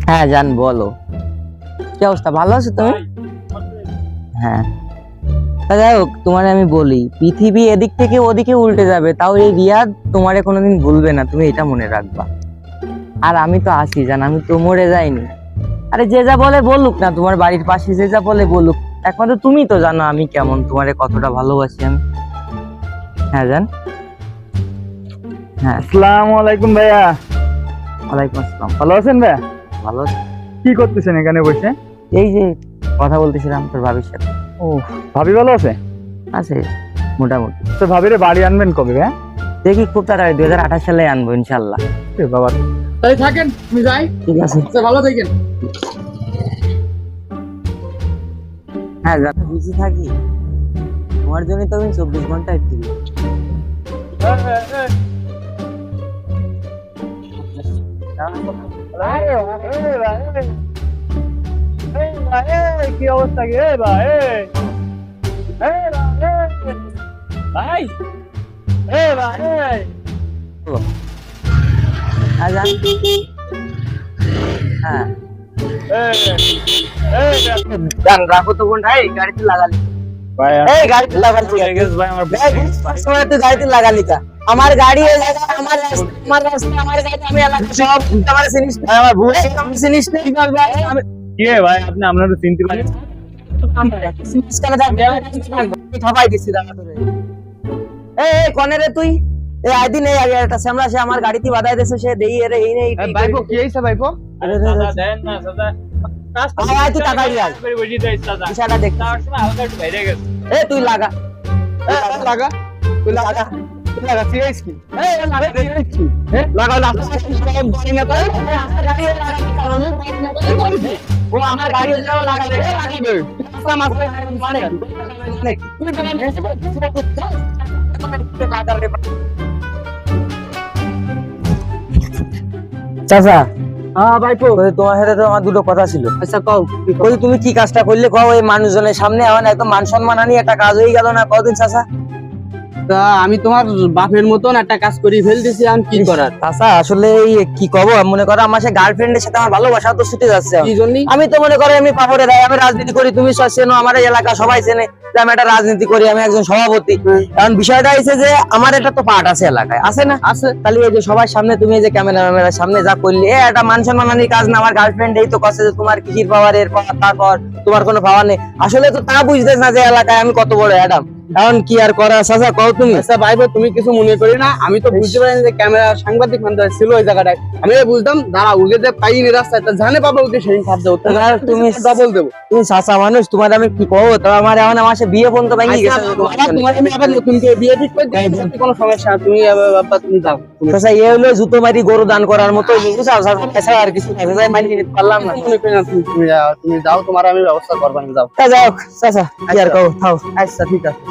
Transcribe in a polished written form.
হ্যাঁ জান, বলো কি অবস্থা, ভালো আছো তুমি? হ্যাঁ, তা যাই হোক, তোমারে আমি বলি, পৃথিবী এদিক থেকে ওদিকে উল্টে যাবে, তাও এই রিয়াদ তোমারে কোনোদিন ভুলবে না, তুমি এটা মনে রাখবা। আর আমি তো আছি জান, আমি তো মরে যাইনি। আরে যে যা বলে বলুক না, তোমার বাড়ির পাশে যে যা বলে বলুক, একমাত্র তুমি তো জানো আমি কেমন, তোমারে কতটা ভালোবাসি আমি। হ্যাঁ জান। হ্যাঁ, আসসালামু আলাইকুম ভাইয়া। ওয়ালাইকুম আসসালাম। ভালো আছেন ভাইয়া? ভালো আছি। কি করতেছেন এখানে বসে? এই যে কথা বলতেছিলাম তোর ভাবির সাথে। ও, ভাবি ভালো আছে? আছে মোটামুটি। তো ভাবিরে বাড়ি আনবেন কবে ভাইয়া? দেখি খুব তাড়াতাড়ি 2028 সালে আনবো ইনশাল্লাহ। এ বাবা, তাই থাকেন, আমি যাই। ঠিক আছে, আচ্ছা, ভালো থাকেন। হ্যাঁ যত বিজি থাকি তোমার জন্য তো আমি 24 ঘন্টা ফ্রি। কি অবস্থা কি ভাই? ভাই ভাই, হ্যাঁ জান। হ্যাঁ জান, রাখো তো ফোনটা, এই গাড়িতে লাগালি, এই গাড়িতে লাগালি, সময় তুই গাড়িতে লাগালি কা? আমার গাড়ি এই জায়গা, আমার রাস্তা, আমার রাস্তা, আমার গাড়ি, আমি এলাকা সব আমার চিনিস না, আমার ভুল আমি চিনিস না কি করবে আমি কি ভাই, আপনি আপনার চিনতে পারেন? চিনিস কেন থাকবে আমি ঠপাই দিছি দাঁড়া ধরে। এই কোনে রে তুই? এই আইদিন এই আগে একটা শ্যামলা সে আমার গাড়িতে বাধাই দিয়েছে, সে দেই এর এই নেই ভাইপো কি হইছে ভাইপো? আরে দাদা দেন না দাদা, আয় তুই টাকা দিয়ে আয়, করে বসে যাইছ দাদা। বিষয়টা দেখ। তার সময় হালকা একটু বাইরে গেছে। এই তুই লাগা, লাগা, তুই লাগা, লাগা সিরিয়াস কি? এই লাগা সিরিয়াস কি? লাগা লাগা গাড়ি না তো? ও আমার গাড়ি যাও লাগাবে, লাগাবে আমার মানে চাচা। হ্যাঁ ভাইপো, তোমার সাথে তো আমার দুটো কথা ছিল। আচ্ছা কও। ওই তুমি কি কাজটা করলে কও, এই মানুষজনের সামনে এখন একদম মান সম্মান আনি একটা কাজ হয়ে গেল না কদিন চাচা? তা আমি তোমার বাপের মতন একটা কাজ করে ফেলতেছি, আমি কি করার? চাচা আসলে এই কি কব, মনে করো আমার সে গার্লফ্রেন্ডের সাথে আমার ভালোবাসা তো ছুটে যাচ্ছে। কি জন্য? আমি তো মনে করো আমি পাপড়ে দেয়, আমি রাজনীতি করি, তুমি সব চেনো, আমার এই এলাকা সবাই চেনে যে আমি একটা রাজনীতি করি, আমি একজন সভাপতি। কারণ বিষয়টা হয়েছে যে আমার এটা তো পার্ট আছে এলাকায়, আছে না? আছে। তাহলে এই যে সবার সামনে তুমি এই যে ক্যামেরার সামনে যা করলে, একটা মান সম্মানের কাজ না? আমার গার্লফ্রেন্ড এই তো কাছে যে তোমার কিসির পাওয়ারের তারপর তোমার কোনো পাওয়ার নেই, আসলে তো তা বুঝতেছ না যে এলাকায় আমি কত বড় অ্যাডাম। এখন কি আর করা চাচা, কও তুমি। আচ্ছা ভাইপো, তুমি কিছু মনে করি না, আমি তো বুঝতে পারিনি যে ক্যামেরা সাংবাদিক মানুষ ছিল ওই জায়গাটায়। আমি বুঝতাম দাঁড়া ওকে যে পাইনি রাস্তায়, তা জানে পাবো ওকে সেই খাদ্য হতো না, তুমি ডবল দেবো। তুমি চাচা মানুষ, তোমার আমি কি কবো, তো আমার এখন আমার সে বিয়ে পর্যন্ত ভেঙে গেছে। তোমার আমি আবার নতুন করে বিয়ে ঠিক করে দিই, কোনো সমস্যা না, তুমি বাবা তুমি যাও। চাচা এ হলো জুতো মারি গরু দান করার মতো, বুঝাও চাচা, আর কিছু নাই, চাচা মানি নিতে পারলাম না। মনে করি না, তুমি যাও, তুমি যাও, তোমার আমি ব্যবস্থা করবো, আমি যাও। তা যাও চাচা, কি আর কও, থাও। আচ্ছা ঠিক আছে।